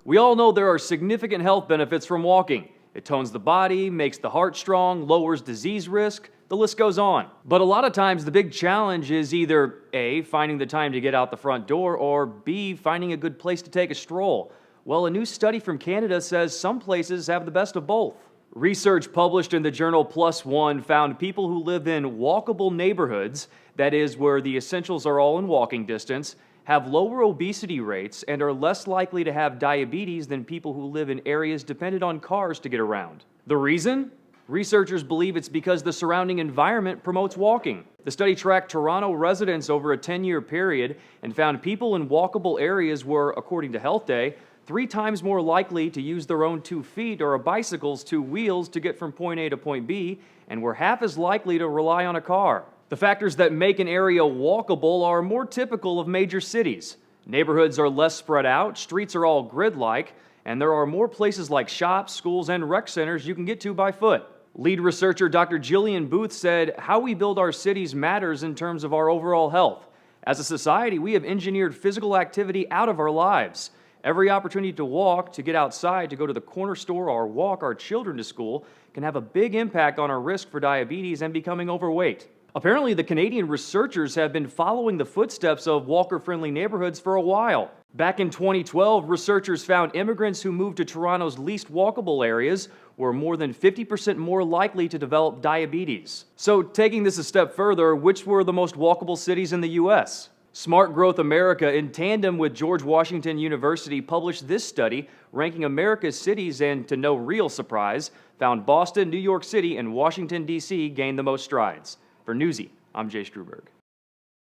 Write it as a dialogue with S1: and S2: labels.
S1: We all know there are significant health benefits from walking. It tones the body, makes the heart strong, lowers disease risk, the list goes on. But a lot of times the big challenge is either A, finding the time to get out the front door, or B, finding a good place to take a stroll. Well, a new study from Canada says some places have the best of both. Research published in the journal PLOS ONE found people who live in walkable neighborhoods, that is, where the essentials are all in walking distance, have lower obesity rates and are less likely to have diabetes than people who live in areas dependent on cars to get around. The reason? Researchers believe it's because the surrounding environment promotes walking. The study tracked Toronto residents over a 10-year period and found people in walkable areas were, according to Health Day, 3 times more likely to use their own 2 feet or a bicycle's 2 wheels to get from point A to point B, and were half as likely to rely on a car. The factors that make an area walkable are more typical of major cities. Neighborhoods are less spread out, streets are all grid-like, and there are more places like shops, schools, and rec centers you can get to by foot. Lead researcher Dr. Jillian Booth said, "How we build our cities matters in terms of our overall health. As a society, we have engineered physical activity out of our lives. Every opportunity to walk, to get outside, to go to the corner store, or walk our children to school can have a big impact on our risk for diabetes and becoming overweight." Apparently, the Canadian researchers have been following the footsteps of walker-friendly neighborhoods for a while. Back in 2012, researchers found immigrants who moved to Toronto's least walkable areas were more than 50% more likely to develop diabetes. So, taking this a step further, which were the most walkable cities in the U.S.? Smart Growth America, in tandem with George Washington University, published this study ranking America's cities and, to no real surprise, found Boston, New York City, and Washington, D.C. gained the most strides. For Newsy, I'm Jay Struberg.